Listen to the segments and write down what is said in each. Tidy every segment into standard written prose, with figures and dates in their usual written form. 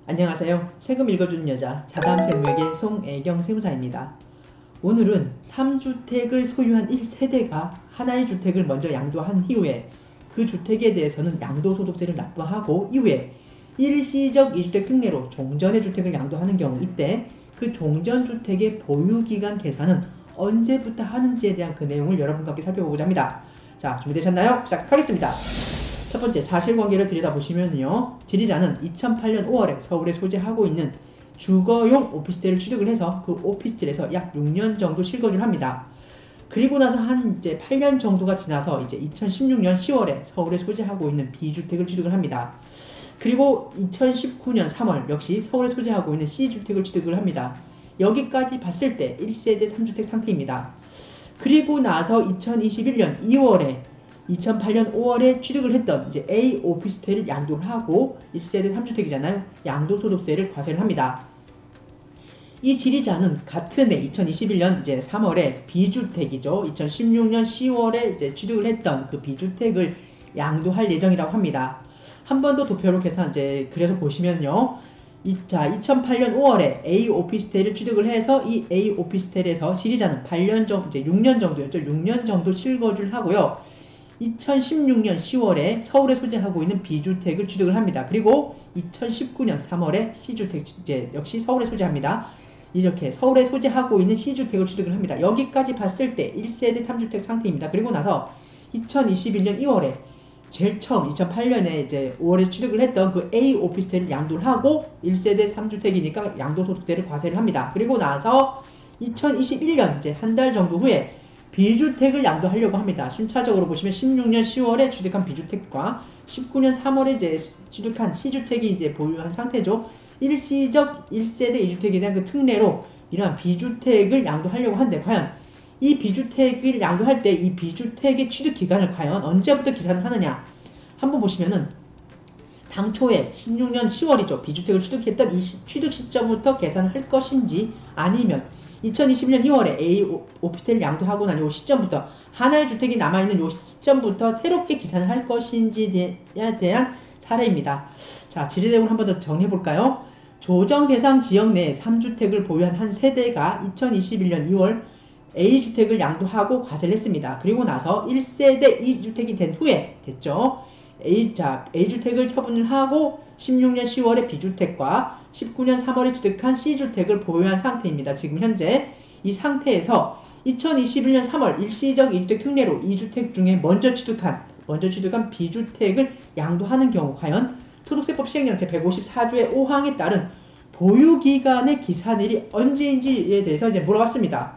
안녕하세요. 세금 읽어주는 여자 자담 세무에게 송애경 세무사입니다. 오늘은 3주택을 소유한 1세대가 하나의 주택을 먼저 양도한 이후에 그 주택에 대해서는 양도소득세를 납부하고 이후에 일시적 2주택 특례로 종전의 주택을 양도하는 경우 이때 그 종전주택의 보유기간 계산은 언제부터 하는지에 대한 그 내용을 여러분과 함께 살펴보고자 합니다. 자, 준비되셨나요? 시작하겠습니다. 첫 번째 사실관계를 들여다보시면요. 지리자는 2008년 5월에 서울에 소재하고 있는 주거용 오피스텔을 취득을 해서 그 오피스텔에서 약 6년 정도 실거주를 합니다. 그리고 나서 한 이제 8년 정도가 지나서 이제 2016년 10월에 서울에 소재하고 있는 B주택을 취득을 합니다. 그리고 2019년 3월 역시 서울에 소재하고 있는 C주택을 취득을 합니다. 여기까지 봤을 때 1세대 3주택 상태입니다. 그리고 나서 2021년 2월에 2008년 5월에 취득을 했던 이제 A 오피스텔을 양도를 하고 1세대 3주택이잖아요. 양도소득세를 과세를 합니다. 이 지리자는 같은 해 2021년 이제 3월에 B주택이죠. 2016년 10월에 이제 취득을 했던 그 B주택을 양도할 예정이라고 합니다. 한 번 더 도표로 계산 이제 그래서 보시면요. 2008년 5월에 A 오피스텔을 취득을 해서 이 A 오피스텔에서 지리자는 8년 정도 이제 6년 정도였죠. 6년 정도 실거주를 하고요. 2016년 10월에 서울에 소재하고 있는 B주택을 취득을 합니다. 그리고 2019년 3월에 C주택 이제 역시 서울에 소재합니다. 이렇게 서울에 소재하고 있는 C주택을 취득을 합니다. 여기까지 봤을 때 1세대 3주택 상태입니다. 그리고 나서 2021년 2월에 제일 처음 2008년에 이제 5월에 취득을 했던 그 A 오피스텔을 양도를 하고 1세대 3주택이니까 양도소득세를 과세를 합니다. 그리고 나서 2021년 이제 한 달 정도 후에 B주택을 양도하려고 합니다. 순차적으로 보시면 16년 10월에 취득한 B주택과 19년 3월에 이제 취득한 C주택이 이제 보유한 상태죠. 일시적 1세대 2주택에 대한 그 특례로 이러한 B주택을 양도하려고 하는데 과연 이 B주택을 양도할 때 이 B주택의 취득 기간을 과연 언제부터 계산을 하느냐 한번 보시면은 당초에 16년 10월이죠. B주택을 취득했던 이 취득 시점부터 계산을 할 것인지 아니면 2021년 2월에 A 오피스텔을 양도하고 난 이 시점부터 하나의 주택이 남아있는 이 시점부터 새롭게 계산을 할 것인지에 대한 사례입니다. 자, 지리내용을 한 번 더 정리해볼까요? 조정 대상 지역 내에 3주택을 보유한 한 세대가 2021년 2월 A주택을 양도하고 과세를 했습니다. 그리고 나서 1세대 2주택이 된 후에 됐죠. A주택을 처분을 하고 16년 10월에 B주택과 19년 3월에 취득한 C주택을 보유한 상태입니다. 지금 현재 이 상태에서 2021년 3월 일시적 2주택 특례로 2주택 중에 먼저 취득한 B주택을 양도하는 경우 과연 소득세법 시행령 제154조의 5항에 따른 보유기간의 기산일이 언제인지에 대해서 이제 물어봤습니다.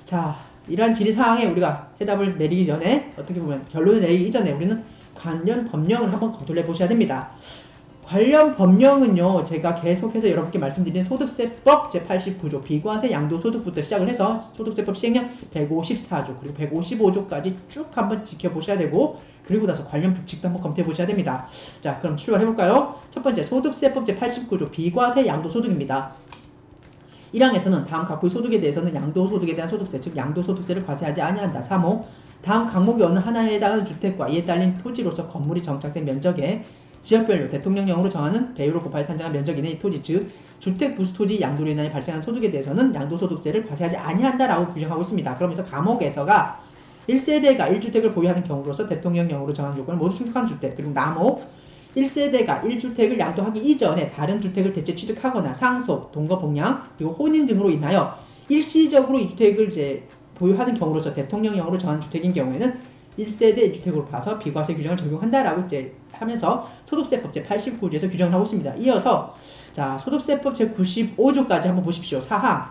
자, 이러한 질의사항에 우리가 해답을 내리기 전에 어떻게 보면 결론을 내리기 이전에 우리는 관련 법령을 한번 검토를 해보셔야 됩니다. 관련 법령은요, 제가 계속해서 여러분께 말씀드린 소득세법 제89조 비과세 양도소득부터 시작을 해서 소득세법 시행령 154조 그리고 155조까지 쭉 한번 지켜보셔야 되고 그리고 나서 관련 규칙도 한번 검토해 보셔야 됩니다. 자, 그럼 출발해볼까요? 첫 번째 소득세법 제89조 비과세 양도소득입니다. 1항에서는 다음 각호의 소득에 대해서는 양도소득에 대한 소득세, 즉 양도소득세를 과세하지 아니한다. 3호 다음 항목이 어느 하나에 해당하는 주택과 이에 딸린 토지로서 건물이 정착된 면적에 지역별로 대통령령으로 정하는 배율을 곱하여 산정한 면적 이내의 토지, 즉 주택 부수토지 양도로 인하여 발생한 소득에 대해서는 양도소득세를 과세하지 아니한다라고 규정하고 있습니다. 그러면서 감옥에서가 1세대가 1주택을 보유하는 경우로서 대통령령으로 정한 요건을 모두 충족한 주택, 그리고 남옥 1세대가 1주택을 양도하기 이전에 다른 주택을 대체 취득하거나 상속, 동거복량, 그리고 혼인 등으로 인하여 일시적으로 2주택을 이제 보유하는 경우로서 대통령령으로 정한 주택인 경우에는 1세대 1주택으로 봐서 비과세 규정을 적용한다라고 이제 하면서 소득세법 제89조에서 규정을 하고 있습니다. 이어서 자, 소득세법 제95조까지 한번 보십시오. 4항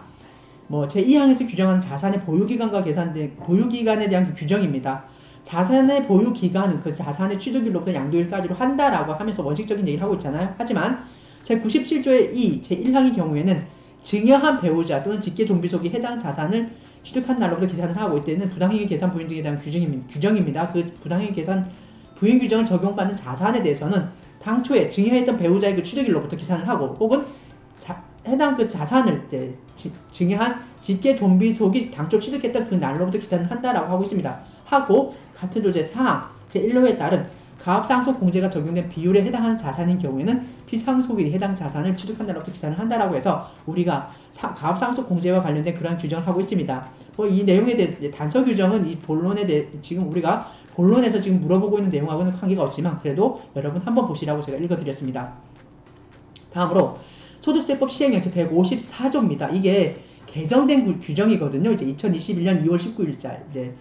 제2항에서 규정한 자산의 보유기간과 계산된 보유기간에 대한 규정입니다. 자산의 보유기간은 그 자산의 취득일로부터 양도일까지로 한다라고 하면서 원칙적인 얘기를 하고 있잖아요. 하지만 제97조의 2, 제1항의 경우에는 증여한 배우자 또는 직계존비속이 해당 자산을 취득한 날로부터 계산을 하고 이때는 부당행위 계산 부인 등에 대한 규정입니다. 그 부당행위 계산 부인 규정을 적용받는 자산에 대해서는 당초에 증여했던 배우자의 그 취득일로부터 계산을 하고 혹은 해당 그 자산을 이제 증여한 직계존비속이 당초 취득했던 그 날로부터 계산을 한다라고 하고 있습니다. 하고 같은 조제 사항 제1호에 따른 가압상속공제가 적용된 비율에 해당하는 자산인 경우에는 피상속일이 해당 자산을 취득한 날로부터 기산을 한다라고 해서 우리가 가압상속공제와 관련된 그러한 규정을 하고 있습니다. 이 내용에 대해 단서 규정은 이 본론에 대해 지금 우리가 본론에서 지금 물어보고 있는 내용하고는 관계가 없지만 그래도 여러분 한번 보시라고 제가 읽어드렸습니다. 다음으로 소득세법 시행령 제154조입니다. 이게 개정된 규정이거든요. 이제 2021년 2월 19일자 이제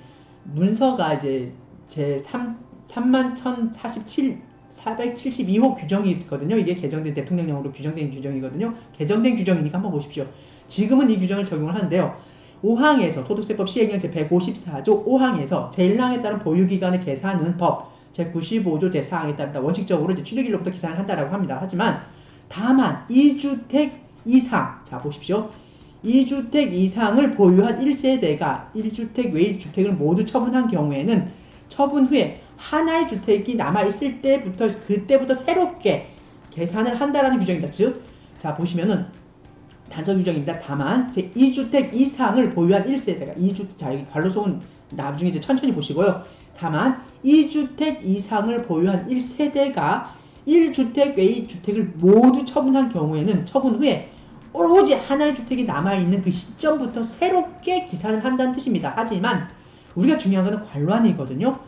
문서가 이제 제 31,472호 규정이 있거든요. 이게 개정된 대통령령으로 규정된 규정이거든요. 개정된 규정이니까 한번 보십시오. 지금은 이 규정을 적용을 하는데요. 5항에서 소득세법 시행령 제154조 5항에서 제1항에 따른 보유기간의 계산은 법 제95조 제4항에 따르다 원칙적으로 이제 취득일로부터 기산을 한다라고 합니다. 하지만 다만 2주택 이상, 자 보십시오. 2주택 이상을 보유한 1세대가 1주택 외의 주택을 모두 처분한 경우에는 처분 후에 하나의 주택이 남아있을 때부터 그때부터 새롭게 계산을 한다라는 규정입니다. 즉, 자 보시면은 단서 규정입니다. 다만 제 2주택 이상을 보유한 1세대가 2주택, 자 여기 관로송은 나중에 이제 천천히 보시고요. 다만 2주택 이상을 보유한 1세대가 1주택 외의 주택을 모두 처분한 경우에는 처분 후에 오로지 하나의 주택이 남아있는 그 시점부터 새롭게 기산을 한다는 뜻입니다. 하지만 우리가 중요한 것은 관로안이거든요.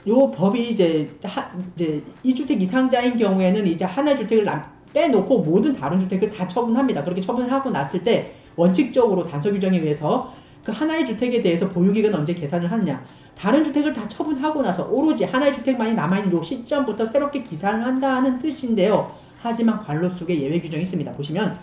요 법이 이제 2주택 이상자인 경우에는 이제 하나의 주택을 빼놓고 모든 다른 주택을 다 처분합니다. 그렇게 처분을 하고 났을 때 원칙적으로 단서 규정에 의해서 그 하나의 주택에 대해서 보유기간 언제 계산을 하느냐, 다른 주택을 다 처분하고 나서 오로지 하나의 주택만이 남아있는 요 시점부터 새롭게 기산을 한다는 뜻인데요. 하지만 관로 속에 예외 규정이 있습니다. 보시면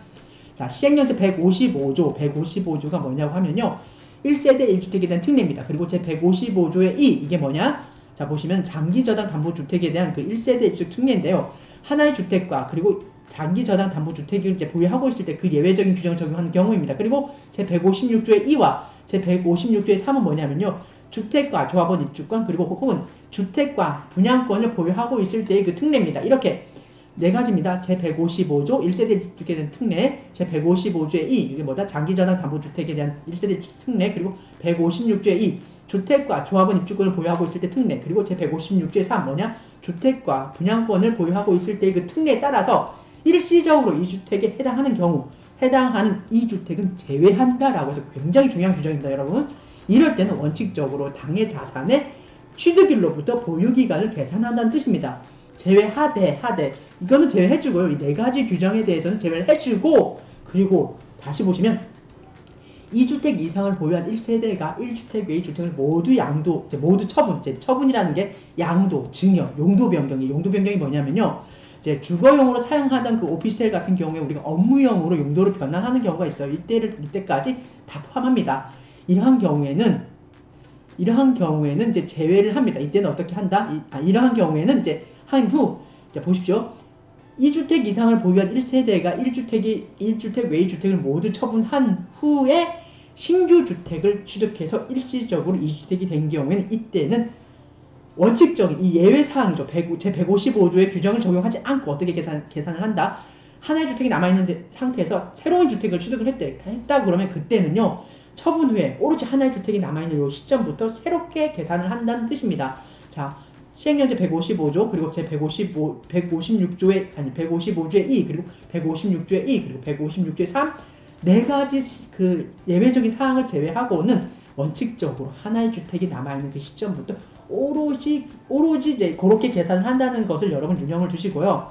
자 시행령 제155조가 뭐냐고 하면요. 1세대 1주택에 대한 특례입니다. 그리고 제155조의 2 이게 뭐냐? 자 보시면 장기저당 담보주택에 대한 그 1세대 1주택 특례인데요. 하나의 주택과 그리고 장기저당 담보주택을 이제 보유하고 있을 때 그 예외적인 규정을 적용하는 경우입니다. 그리고 제156조의 2와 제156조의 3은 뭐냐면요. 주택과 조합원 입주권 그리고 혹은 주택과 분양권을 보유하고 있을 때의 그 특례입니다. 이렇게 네 가지입니다. 제155조 1세대 1주택에 대한 특례, 제155조의 2 이게 뭐다? 장기저당 담보주택에 대한 1세대 1주택 특례, 그리고 156조의 2 주택과 조합원 입주권을 보유하고 있을 때 특례, 그리고 제156조의 3 뭐냐? 주택과 분양권을 보유하고 있을 때의 그 특례에 따라서 일시적으로 이 주택에 해당하는 경우 해당하는 이 주택은 제외한다라고 해서 굉장히 중요한 규정입니다. 여러분 이럴 때는 원칙적으로 당해 자산의 취득일로부터 보유기간을 계산한다는 뜻입니다. 제외하되 이거는 제외해주고요. 이 네 가지 규정에 대해서는 제외를 해주고 그리고 다시 보시면 2주택 이상을 보유한 1세대가 1주택 외의 주택을 모두 모두 처분이라는 게 양도, 증여, 용도 변경이 뭐냐면요. 이제 주거용으로 사용하던 그 오피스텔 같은 경우에 우리가 업무용으로 용도로 변환하는 경우가 있어요. 이때까지 다 포함합니다. 이러한 경우에는 이제 제외를 합니다. 이때는 어떻게 한다? 이러한 경우에는 이제 한 후, 자 보십시오. 2주택 이상을 보유한 1세대가 1주택 외의 주택을 모두 처분한 후에 신규 주택을 취득해서 일시적으로 2주택이 된 경우에는 이때는 원칙적인 이 예외사항이죠. 제155조의 규정을 적용하지 않고 어떻게 계산을 한다? 하나의 주택이 남아있는 상태에서 새로운 주택을 취득을 했다 그러면 그때는요. 처분 후에 오로지 하나의 주택이 남아있는 이 시점부터 새롭게 계산을 한다는 뜻입니다. 자, 시행령 제155조 그리고 제155조의 2 그리고 156조의 2 그리고 156조의 3 네 가지 그 예외적인 사항을 제외하고는 원칙적으로 하나의 주택이 남아있는 그 시점부터 오로지 이제 그렇게 계산을 한다는 것을 여러분 유념을 주시고요.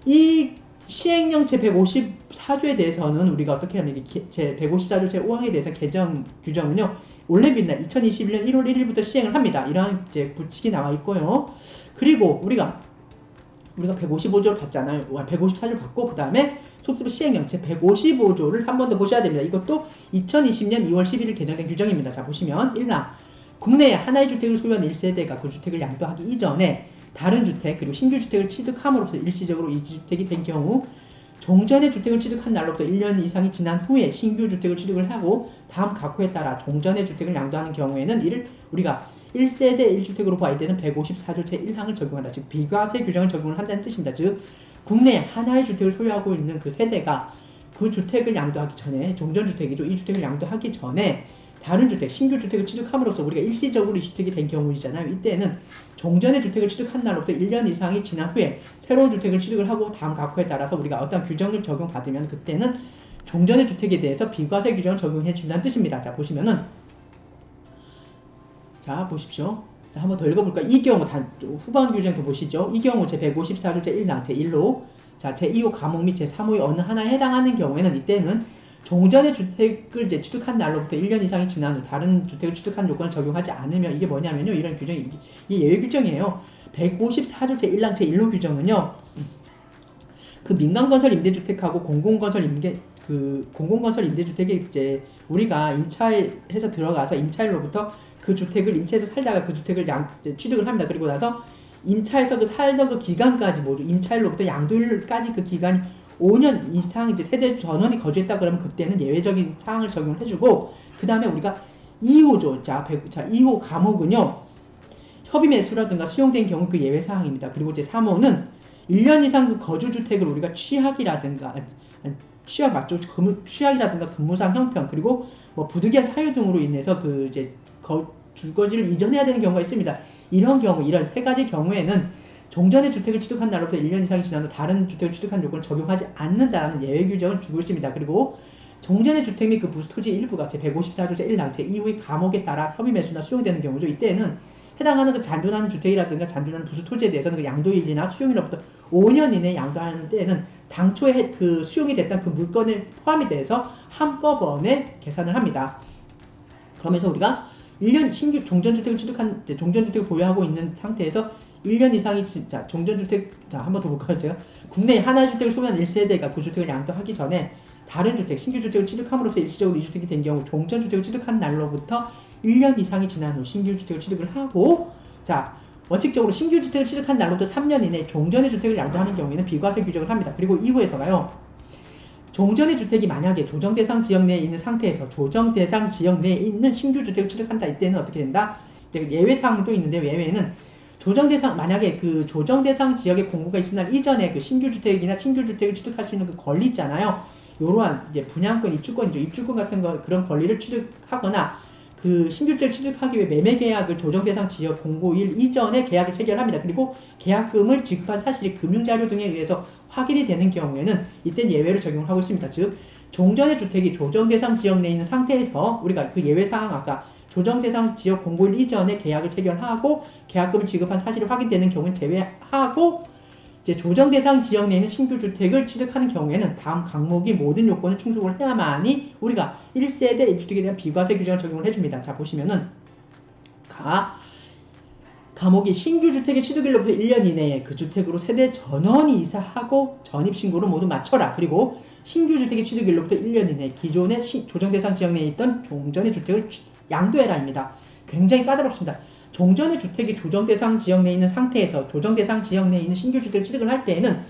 이 시행령 제154조에 대해서는 우리가 어떻게 하면 제154조 제5항에 대해서 개정 규정은요. 올해입니다. 2021년 1월 1일부터 시행을 합니다. 이러한 이제 규칙이 나와 있고요. 그리고 우리가 155조를 봤잖아요. 154조를 봤고 그 다음에 소득세법 시행령 제155조를 한 번 더 보셔야 됩니다. 이것도 2020년 2월 11일 개정된 규정입니다. 자 보시면 1랑 국내에 하나의 주택을 소유한 1세대가 그 주택을 양도하기 이전에 다른 주택 그리고 신규 주택을 취득함으로써 일시적으로 이 주택이 된 경우 종전의 주택을 취득한 날로부터 1년 이상이 지난 후에 신규 주택을 취득을 하고 다음 각호에 따라 종전의 주택을 양도하는 경우에는 이를 우리가 1세대 1주택으로 봐야 되는 154조 제1항을 적용한다. 즉 비과세 규정을 적용을 한다는 뜻입니다. 즉 국내에 하나의 주택을 소유하고 있는 그 세대가 그 주택을 양도하기 전에 종전주택이죠. 이 주택을 양도하기 전에 다른 주택, 신규 주택을 취득함으로써 우리가 일시적으로 이주택이 된 경우이잖아요. 이때는 종전의 주택을 취득한 날로부터 1년 이상이 지난 후에 새로운 주택을 취득을 하고 다음 각호에 따라서 우리가 어떤 규정을 적용받으면 그때는 종전의 주택에 대해서 비과세 규정을 적용해 준다는 뜻입니다. 자, 보시면은 자, 보십시오. 자, 한번 더 읽어볼까요? 이 경우 후반 규정 더 보시죠. 이 경우 제154조 제1랑 제1로 자, 제2호 과목 및 제3호의 어느 하나에 해당하는 경우에는 이때는 종전의 주택을 이제 취득한 날로부터 1년 이상이 지난 후 다른 주택을 취득한 요건을 적용하지 않으면 이게 뭐냐면요. 이런 규정이 이게 예외 규정이에요. 154조 제1랑 제1호 규정은요. 그 민간건설 임대주택하고 공공건설 임대주택에 이제 우리가 임차해서 들어가서 임차인로부터 그 주택을 임차해서 살다가 그 주택을 취득을 합니다. 그리고 나서 임차해서 그 살던 그 기간까지 뭐죠? 임차일로부터 양도일까지 그 기간이 5년 이상 이제 세대 전원이 거주했다 그러면 그때는 예외적인 사항을 적용을 해주고 그 다음에 우리가 2호죠. 자, 2호 과목은요. 협의 매수라든가 수용된 경우 그 예외 사항입니다. 그리고 이제 3호는 1년 이상 그 거주주택을 우리가 취약이라든가 근무상 형편 그리고 뭐 부득이한 사유 등으로 인해서 그 이제 주거지를 이전해야 되는 경우가 있습니다. 이런 세 가지 경우에는 종전의 주택을 취득한 날로부터 1년 이상이 지난 후 다른 주택을 취득한 요건을 적용하지 않는다는 예외 규정을 주고 있습니다. 그리고 종전의 주택 및 그 부수 토지의 일부가 제154조 제1랑 제2호의 과목에 따라 협의 매수나 수용되는 경우죠. 이때는 해당하는 그 잔존하는 주택이라든가 잔존하는 부수 토지에 대해서는 그 양도일이나 수용일로부터 5년 이내에 양도하는 때에는 당초에 그 수용이 됐던 그 물건에 포함이 돼서 한꺼번에 계산을 합니다. 그러면서 우리가 1년 신규 종전주택을 취득한 종전주택을 보유하고 있는 상태에서 1년 이상이 진짜 종전주택 한번 더 볼까요? 제가 국내 하나의 주택을 소유한 1세대가 그 주택을 양도하기 전에 다른 주택, 신규 주택을 취득함으로써 일시적으로 이주택이 된 경우 종전주택을 취득한 날로부터 1년 이상이 지난 후 신규 주택을 취득을 하고 자, 원칙적으로 신규 주택을 취득한 날로부터 3년 이내에 종전의 주택을 양도하는 경우에는 비과세 규정을 합니다. 그리고 이후에서가요. 종전의 주택이 만약에 조정대상 지역 내에 있는 상태에서 조정대상 지역 내에 있는 신규 주택을 취득한다. 이때는 어떻게 된다? 예외사항도 있는데 예외는 만약에 그 조정대상 지역에 공고가 있은 날 이전에 그 신규 주택이나 신규 주택을 취득할 수 있는 그 권리 있잖아요. 요러한 이제 분양권, 입주권이죠. 입주권 같은 그런 권리를 취득하거나 그 신규 주택을 취득하기 위해 매매 계약을 조정대상 지역 공고일 이전에 계약을 체결합니다. 그리고 계약금을 지급한 사실이 금융자료 등에 의해서 확인이 되는 경우에는 이때는 예외를 적용을 하고 있습니다. 즉 종전의 주택이 조정대상 지역 내에 있는 상태에서 우리가 그 예외사항 아까 조정대상 지역 공고일 이전에 계약을 체결하고 계약금을 지급한 사실이 확인되는 경우는 제외하고 이제 조정대상 지역 내에 있는 신규 주택을 취득하는 경우에는 다음 항목이 모든 요건을 충족을 해야만이 우리가 1세대 입주택에 대한 비과세 규정을 적용을 해줍니다. 자, 보시면은 과목이 신규 주택의 취득일로부터 1년 이내에 그 주택으로 세대 전원이 이사하고 전입신고를 모두 마쳐라. 그리고 신규 주택의 취득일로부터 1년 이내에 기존의 조정대상 지역 내에 있던 종전의 주택을 양도해라입니다. 굉장히 까다롭습니다. 종전의 주택이 조정대상 지역 내에 있는 상태에서 조정대상 지역 내에 있는 신규 주택을 취득을 할 때에는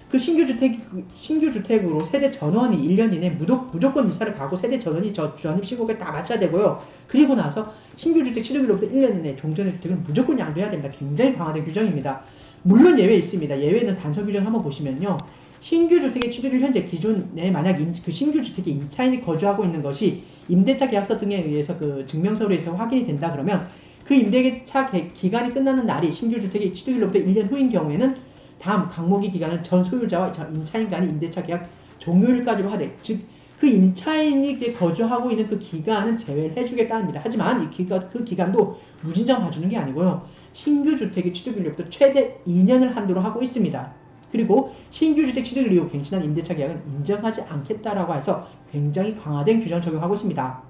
그 신규 주택으로 세대 전원이 1년 이내에 무조건 이사를 가고 세대 전원이 전입신고를 다 마쳐야 되고요. 그리고 나서 신규 주택 취득일로부터 1년 이내에 종전의 주택을 무조건 양도해야 됩니다. 굉장히 강화된 규정입니다. 물론 예외 있습니다. 예외는 단서 규정 한번 보시면요. 신규 주택의 취득일 현재 기준에 만약 그 신규 주택에 임차인이 거주하고 있는 것이 임대차 계약서 등에 의해서 그 증명서로에서 확인이 된다 그러면 그 임대차 기간이 끝나는 날이 신규 주택의 취득일로부터 1년 후인 경우에는 다음 강목의 기간을 전 소유자와 임차인 간의 임대차 계약 종료일까지로 하되 즉 그 임차인이 거주하고 있는 그 기간은 제외를 해주겠다 합니다. 하지만 그 기간도 무진장 봐주는 게 아니고요. 신규 주택의 취득일로부터 최대 2년을 한도로 하고 있습니다. 그리고 신규 주택 취득을 이후 갱신한 임대차 계약은 인정하지 않겠다라고 해서 굉장히 강화된 규정을 적용하고 있습니다.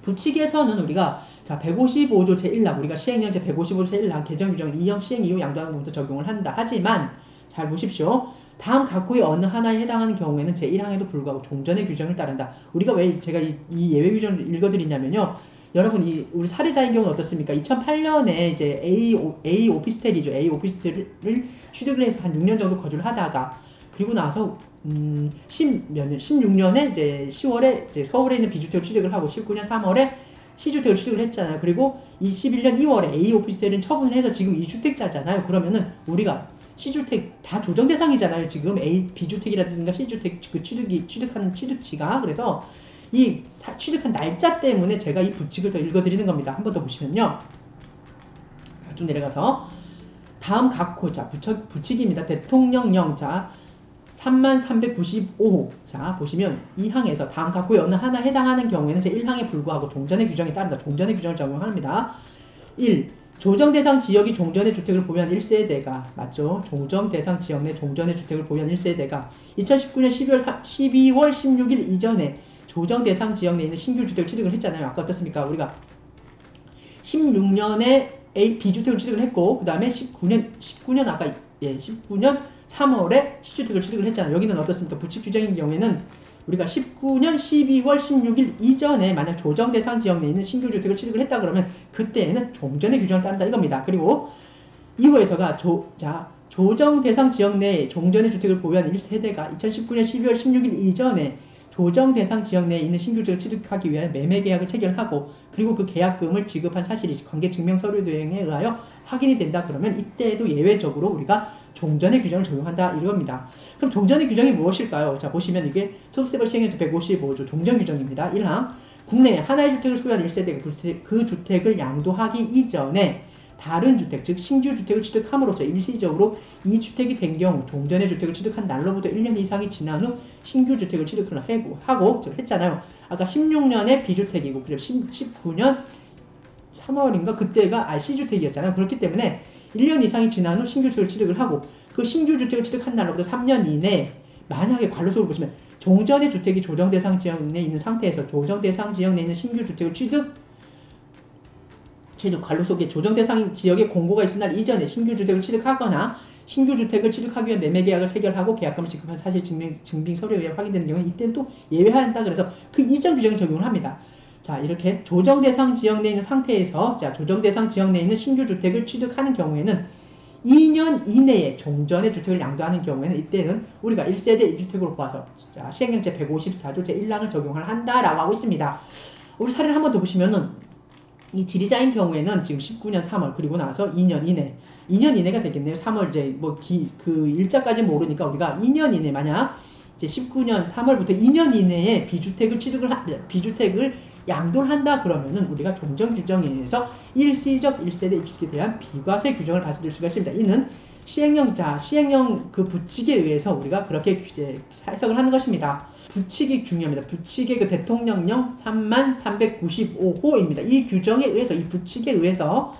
부칙에서는 우리가 155조 제1랑 우리가 시행령제 155조 제1랑 개정규정 2형 시행 이후 양도하는 부분부터 적용을 한다. 하지만 잘 보십시오. 다음 각호의 어느 하나에 해당하는 경우에는 제1항에도 불구하고 종전의 규정을 따른다. 우리가 왜 제가 이 예외 규정을 읽어드리냐면요. 여러분 우리 사례자인 경우는 어떻습니까? 2008년에 이제 A 오피스텔이죠. A 오피스텔을 취득을 해서 한 6년 정도 거주를 하다가 그리고 나서 16년에 이제 10월에 이제 서울에 있는 B주택을 취득을 하고 19년 3월에 C주택을 취득을 했잖아요. 그리고 21년 2월에 A 오피스텔은 처분을 해서 지금 2주택자잖아요. 그러면은 우리가 C주택 다 조정 대상이잖아요. 지금 B주택이라든가 C주택 그 취득하는 취득치가. 그래서 이 취득한 날짜 때문에 제가 이 부칙을 더 읽어드리는 겁니다. 한 번 더 보시면요. 쭉 내려가서 다음 각호, 자, 부칙입니다. 대통령령, 자, 3395호. 자, 보시면 이 항에서 다음 각호의 어느 하나 해당하는 경우에는 제1항에 불구하고 종전의 규정에 따른다. 종전의 규정을 적용합니다. 1. 조정 대상 지역이 종전의 주택을 보유한 1세대가, 맞죠? 조정 대상 지역 내 종전의 주택을 보유한 1세대가 2019년 12월 16일 이전에 조정 대상 지역 내에 있는 신규 주택을 취득을 했잖아요. 아까 어떻습니까? 우리가 16년에 B주택을 취득을 했고, 그 다음에 19년 아까 19년 3월에 C주택을 취득을 했잖아요. 여기는 어떻습니까? 부칙 규정인 경우에는 우리가 19년 12월 16일 이전에 만약 조정 대상 지역 내에 있는 신규 주택을 취득을 했다 그러면 그때에는 종전의 규정을 따른다 이겁니다. 그리고 2호에서가 조정 대상 지역 내에 종전의 주택을 보유한 1세대가 2019년 12월 16일 이전에 조정 대상 지역 내에 있는 신규 주택을 취득하기 위해 매매 계약을 체결하고 그리고 그 계약금을 지급한 사실이 관계 증명 서류 도형에 의하여 확인이 된다 그러면 이때에도 예외적으로 우리가 종전의 규정을 적용한다 이겁니다. 그럼 종전의 규정이 무엇일까요? 자, 보시면 이게 소득세법 시행령제 155조 종전 규정입니다. 1항 국내에 하나의 주택을 소유한 1세대가 그 주택을 양도하기 이전에 다른 주택, 즉 신규 주택을 취득함으로써 일시적으로 이 주택이 된 경우 종전의 주택을 취득한 날로부터 1년 이상이 지난 후 신규 주택을 취득을 하고 했잖아요. 아까 16년에 B주택이고 그리고 19년 3월인가 그때가 C주택이었잖아요. 그렇기 때문에 1년 이상이 지난 후 신규 주택을 취득을 하고 그 신규 주택을 취득한 날로부터 3년 이내에 만약에 관로속을 보시면 종전의 주택이 조정 대상 지역 내에 있는 상태에서 조정 대상 지역 내에 있는 신규 주택을 취득 관로 속에 조정 대상 지역에 공고가 있을 날 이전에 신규 주택을 취득하거나 신규 주택을 취득하기 위해 매매 계약을 체결하고 계약금을 지급한 사실 증빙 서류에 의해 확인되는 경우는 이때는 또 예외한다. 그래서 그 이전 규정을 적용을 합니다. 자, 이렇게 조정 대상 지역 내에 있는 상태에서 조정 대상 지역 내에 있는 신규 주택을 취득하는 경우에는 2년 이내에 종전의 주택을 양도하는 경우에는 이때는 우리가 1세대 1주택으로 보아서 시행령제 154조 제1항을 적용을 한다라고 하고 있습니다. 우리 사례를 한 번 더 보시면은 이 지리자인 경우에는 지금 19년 3월 그리고 나서 2년 이내가 되겠네요. 3월 그 일자까지 모르니까 우리가 2년 이내 만약 이제 19년 3월부터 2년 이내에 비주택을 양도를 한다 그러면은 우리가 종전 규정에 의해서 일시적 1세대 1주택에 대한 비과세 규정을 받을 수가 있습니다. 이는 시행령 그 부칙에 의해서 우리가 그렇게 이제 해석을 하는 것입니다. 부칙이 중요합니다. 부칙의 그 대통령령 3395호입니다. 이 규정에 의해서 이 부칙에 의해서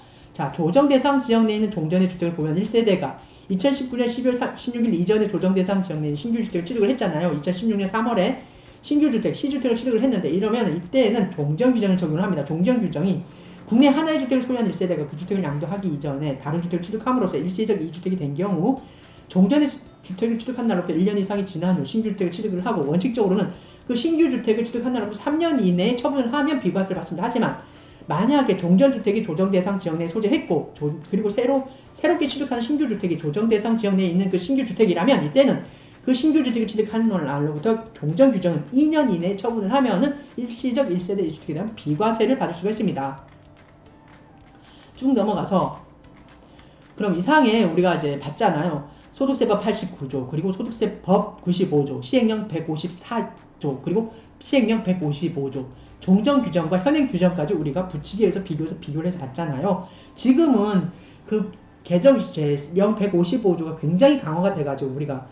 조정 대상 지역 내에 있는 종전의 주택을 보유한 1세대가 2019년 12월 16일 이전에 조정 대상 지역 내에 신규 주택을 취득을 했잖아요. 2016년 3월에 신규 주택, C주택을 취득을 했는데 이러면 이때는 종전 규정을 적용을 합니다. 종전 규정이 국내 하나의 주택을 소유한 1세대가 그 주택을 양도하기 이전에 다른 주택을 취득함으로써 일시적 2주택이 된 경우 종전의 주택을 취득한 날로부터 1년 이상이 지난 후 신규 주택을 취득을 하고 원칙적으로는 그 신규 주택을 취득한 날로부터 3년 이내에 처분을 하면 비과세를 받습니다. 하지만 만약에 종전주택이 조정 대상 지역 내에 소재했고 그리고 새롭게 취득한 신규 주택이 조정 대상 지역 내에 있는 그 신규 주택이라면 이때는 그 신규 주택을 취득한 날로부터 종전 규정은 2년 이내에 처분을 하면은 일시적 1세대 1주택에 대한 비과세를 받을 수가 있습니다. 쭉 넘어가서 그럼 이상에 우리가 이제 봤잖아요. 소득세법 89조 그리고 소득세법 95조 시행령 154조 그리고 시행령 155조 종전 규정과 현행 규정까지 우리가 부칙에서 비교를 해서 봤잖아요. 지금은 그 개정령 155조가 굉장히 강화가 돼가지고 우리가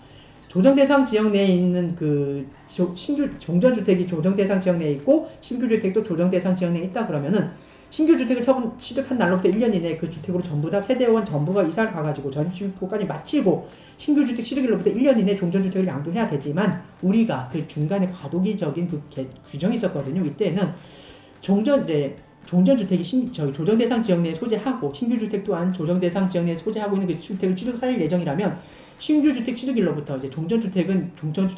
조정 대상 지역 내에 있는 그 신규 종전주택이 조정 대상 지역 내에 있고 신규 주택도 조정 대상 지역 내에 있다 그러면은 신규 주택을 취득한 날로부터 1년 이내에 그 주택으로 전부 다 세대원 전부가 이사를 가가지고 전입주까지 마치고 신규 주택 취득일로부터 1년 이내에 종전주택을 양도해야 되지만 우리가 그 중간에 과도기적인 그 규정이 있었거든요. 이때는 종전주택이 조정 대상 지역 내에 소재하고 신규 주택 또한 조정 대상 지역 내에 소재하고 있는 그 주택을 취득할 예정이라면 신규 주택 취득일로부터 이제 종전주택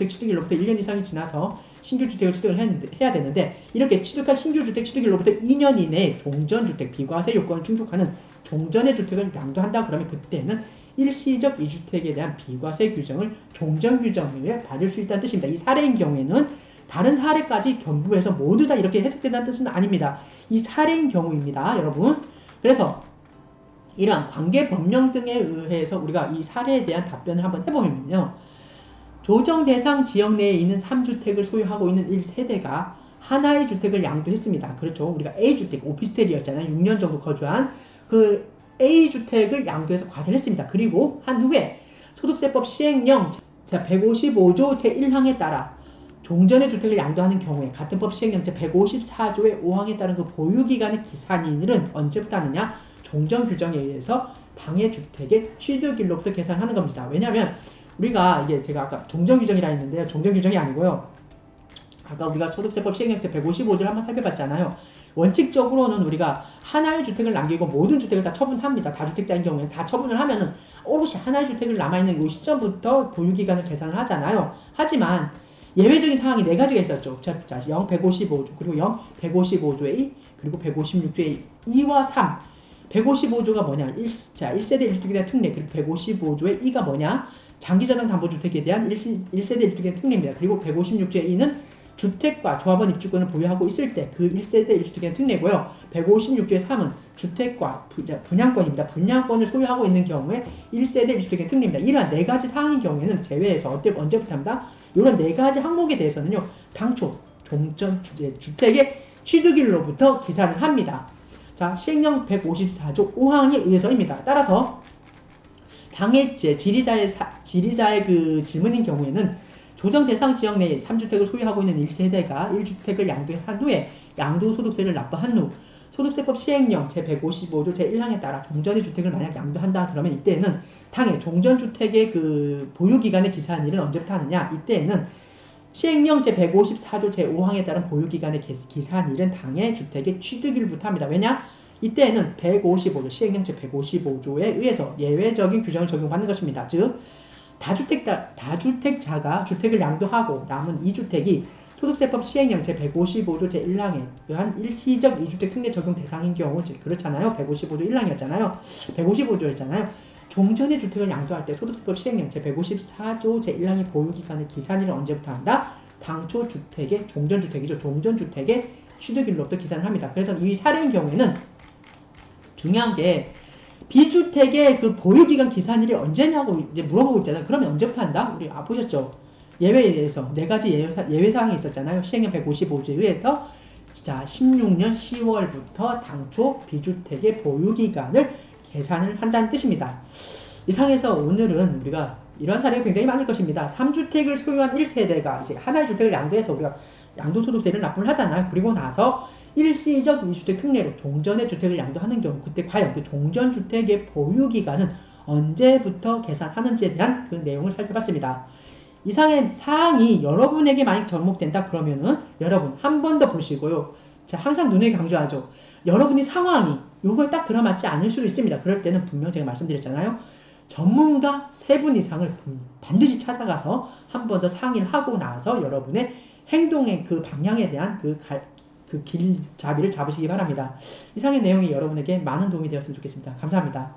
취득일로부터 1년 이상이 지나서 신규 주택을 취득을 해야 되는데 이렇게 취득한 신규 주택 취득일로부터 2년 이내에 종전주택 비과세 요건을 충족하는 종전의 주택을 양도한다 그러면 그때는 일시적 2주택에 대한 비과세 규정을 종전 규정에 의해 받을 수 있다는 뜻입니다. 이 사례인 경우에는 다른 사례까지 겸부해서 모두 다 이렇게 해석된다는 뜻은 아닙니다. 이 사례인 경우입니다, 여러분. 그래서 이러한 관계 법령 등에 의해서 우리가 이 사례에 대한 답변을 한번 해보면요. 조정 대상 지역 내에 있는 3주택을 소유하고 있는 1세대가 하나의 주택을 양도했습니다. 그렇죠. 우리가 A주택, 오피스텔이었잖아요. 6년 정도 거주한 그 A주택을 양도해서 과세를 했습니다. 그리고 한 후에 소득세법 시행령 제155조 제1항에 따라 종전의 주택을 양도하는 경우에 같은 법 시행령 제154조의 5항에 따른 그 보유기간의 기산일은 언제부터 하느냐? 종전 규정에 의해서 당해 주택의 취득일로부터 계산하는 겁니다. 왜냐하면 우리가 이게 제가 아까 종전 규정이라 했는데요. 종전 규정이 아니고요. 아까 우리가 소득세법 시행령 제155조를 한번 살펴봤잖아요. 원칙적으로는 우리가 하나의 주택을 남기고 모든 주택을 다 처분합니다. 다주택자인 경우에는 다 처분을 하면은 오롯이 하나의 주택을 남아있는 이 시점부터 보유기간을 계산을 하잖아요. 하지만 예외적인 상황이 네 가지가 있었죠. 자, 0, 155조, 그리고 0, 155조의 2, 그리고 156조의 2와 3. 155조가 뭐냐? 1세대 1주택에 대한 특례, 그리고 155조의 2가 뭐냐? 장기전환 담보주택에 대한 1세대 1주택에 대한 특례입니다. 그리고 156조의 2는 주택과 조합원 입주권을 보유하고 있을 때 그 1세대 1주택에 대한 특례고요. 156조의 3은 주택과 분양권입니다. 분양권을 소유하고 있는 경우에 1세대 1주택에 대한 특례입니다. 이러한 네 가지 사항인 경우에는 제외해서 언제부터 합니다? 이런 네 가지 항목에 대해서는요. 당초 종전 주택의 취득일로부터 기산을 합니다. 자, 시행령 154조 5항에 의해서입니다. 따라서 당해죄 지리자의 그 질문인 경우에는 조정 대상 지역 내에 3주택을 소유하고 있는 1세대가 1주택을 양도한 후에 양도소득세를 납부한 후 소득세법 시행령 제155조 제1항에 따라 종전의 주택을 만약 양도한다 그러면 이때는 당해 종전주택의 그 보유기간의 기산일은 언제부터 하느냐? 이때에는 시행령 제154조 제5항에 따른 보유기간의 기산일은 당해 주택의 취득일부터 합니다. 왜냐? 이때에는 155조 시행령 제155조에 의해서 예외적인 규정을 적용받는 것입니다. 즉 다주택자가 주택을 양도하고 남은 2주택이 소득세법 시행령 제155조 제1항에 의한 일시적 2주택 특례 적용 대상인 경우 그렇잖아요. 155조 1항이었잖아요. 155조였잖아요. 종전의 주택을 양도할 때 소득세법 시행령 제154조 제1항의 보유기간의 기산일은 언제부터 한다? 당초 주택의 종전주택이죠. 종전주택의 취득일로부터 기산을 합니다. 그래서 이 사례인 경우에는 중요한 게 비주택의 그 보유기간 기산일이 언제냐고 이제 물어보고 있잖아요. 그러면 언제부터 한다? 우리 보셨죠? 예외에 의해서 네 가지 예외사항이 있었잖아요. 시행령 155조에 의해서 자 16년 10월부터 당초 비주택의 보유기간을 계산을 한다는 뜻입니다. 이상해서 오늘은 우리가 이런 사례가 굉장히 많을 것입니다. 3주택을 소유한 1세대가 이제 하나의 주택을 양도해서 우리가 양도소득세를 납부를 하잖아요. 그리고 나서 일시적 2주택 특례로 종전의 주택을 양도하는 경우 그때 과연 그 종전주택의 보유기간은 언제부터 계산하는지에 대한 그 내용을 살펴봤습니다. 이상의 사항이 여러분에게 만약 접목된다 그러면은 여러분 한 번 더 보시고요. 자, 항상 눈에 강조하죠. 여러분이 상황이 요거에 딱 들어맞지 않을 수도 있습니다. 그럴 때는 분명 제가 말씀드렸잖아요. 전문가 3분 이상을 반드시 찾아가서 한 번 더 상의를 하고 나서 여러분의 행동의 그 방향에 대한 그 길잡이를 잡으시기 바랍니다. 이상의 내용이 여러분에게 많은 도움이 되었으면 좋겠습니다. 감사합니다.